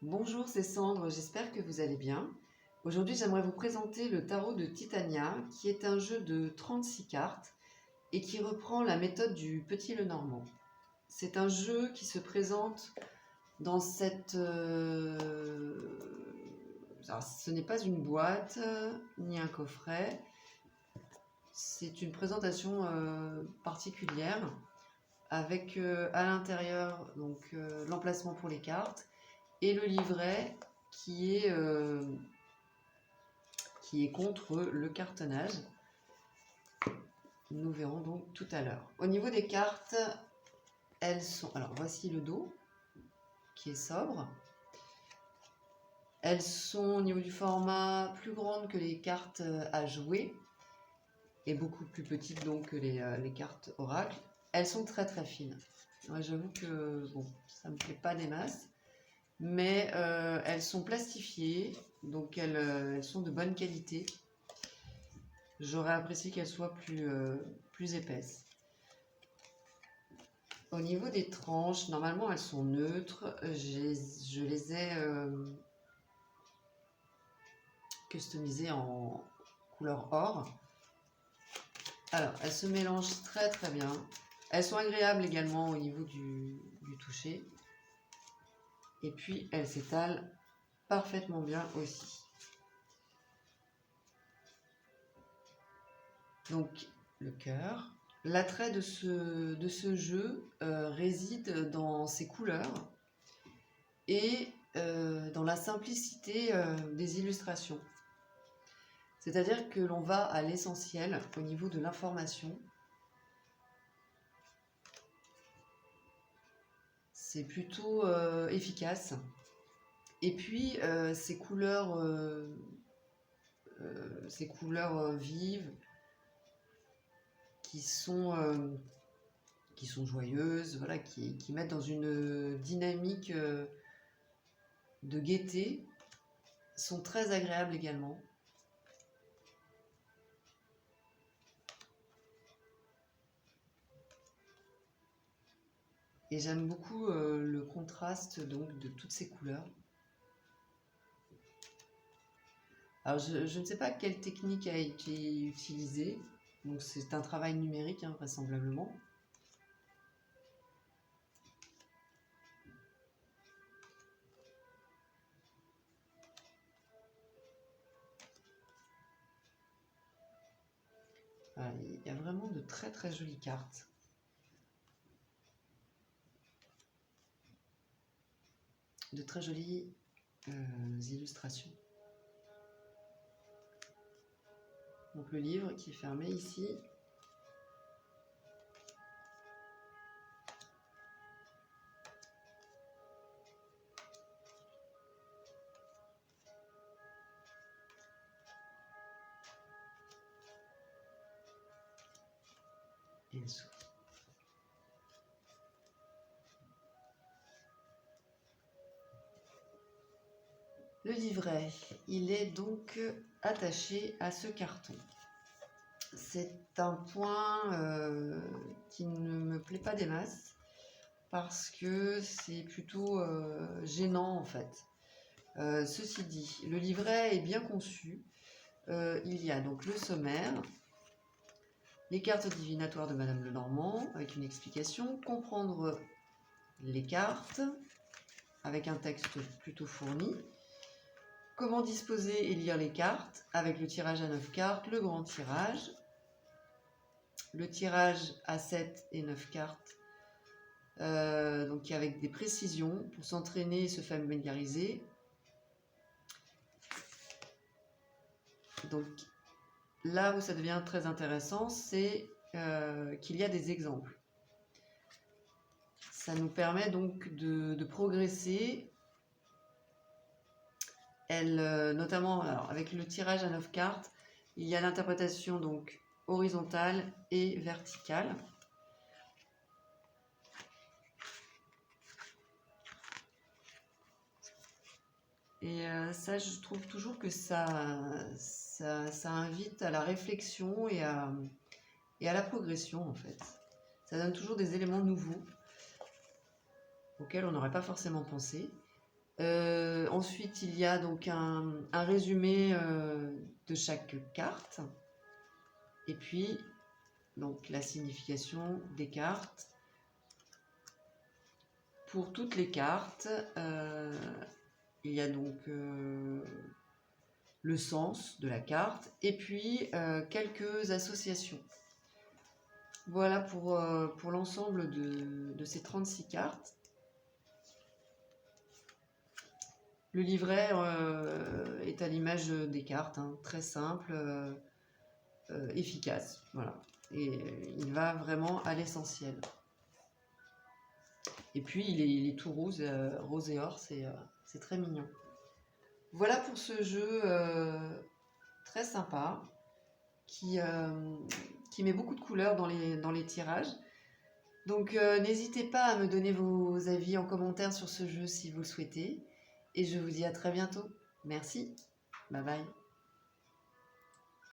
Bonjour, c'est Sandre, j'espère que vous allez bien. Aujourd'hui, j'aimerais vous présenter le tarot de Titania, qui est un jeu de 36 cartes et qui reprend la méthode du Petit Lenormand. C'est un jeu qui se présente dans cette... Alors, ce n'est pas une boîte ni un coffret, c'est une présentation particulière avec à l'intérieur l'emplacement pour les cartes et le livret qui est contre le cartonnage. Nous verrons donc tout à l'heure. Au niveau des cartes, elles sont... Alors voici le dos qui est sobre. Elles sont au niveau du format plus grandes que les cartes à jouer et beaucoup plus petites donc que les cartes oracle. Elles sont très très fines. Moi j'avoue que bon, ça me plaît pas des masses. Mais elles sont plastifiées, donc elles sont de bonne qualité. J'aurais apprécié qu'elles soient plus épaisses. Au niveau des tranches, normalement elles sont neutres. Je les ai customisées en couleur or. Alors, elles se mélangent très très bien. Elles sont agréables également au niveau du toucher. Et puis, elles s'étalent parfaitement bien aussi. Donc, le cœur. L'attrait de ce jeu réside dans ses couleurs et dans la simplicité des illustrations. C'est-à-dire que l'on va à l'essentiel au niveau de l'information. C'est plutôt efficace. Et puis, ces couleurs vives, qui sont joyeuses, voilà, qui mettent dans une dynamique de gaieté, sont très agréables également. Et j'aime beaucoup le contraste donc de toutes ces couleurs. Alors je ne sais pas quelle technique a été utilisée, donc c'est un travail numérique hein, vraisemblablement. Voilà, il y a vraiment de très très jolies cartes. De très jolies illustrations. Donc le livre qui est fermé ici. Et le souris. Le livret, il est donc attaché à ce carton. C'est un point qui ne me plaît pas des masses parce que c'est plutôt gênant en fait. Ceci dit, le livret est bien conçu. Il y a donc le sommaire, les cartes divinatoires de Madame Lenormand avec une explication, comprendre les cartes avec un texte plutôt fourni, comment disposer et lire les cartes avec le tirage à 9 cartes, le grand tirage, le tirage à 7 et 9 cartes, donc avec des précisions pour s'entraîner et se familiariser. Donc là où ça devient très intéressant, c'est qu'il y a des exemples. Ça nous permet donc de progresser. Notamment alors, avec le tirage à 9 cartes, il y a l'interprétation donc horizontale et verticale. Et ça, je trouve toujours que ça invite à la réflexion et à la progression en fait. Ça donne toujours des éléments nouveaux auxquels on n'aurait pas forcément pensé. Ensuite, il y a donc un résumé de chaque carte. Et puis, donc la signification des cartes. Pour toutes les cartes, il y a donc le sens de la carte et puis quelques associations. Voilà pour l'ensemble de ces 36 cartes. Le livret est à l'image des cartes, hein, très simple, efficace. Voilà. Et il va vraiment à l'essentiel. Et puis il est tout rose, rose et or, c'est très mignon. Voilà pour ce jeu très sympa qui met beaucoup de couleurs dans les tirages. Donc n'hésitez pas à me donner vos avis en commentaire sur ce jeu si vous le souhaitez. Et je vous dis à très bientôt. Merci. Bye bye.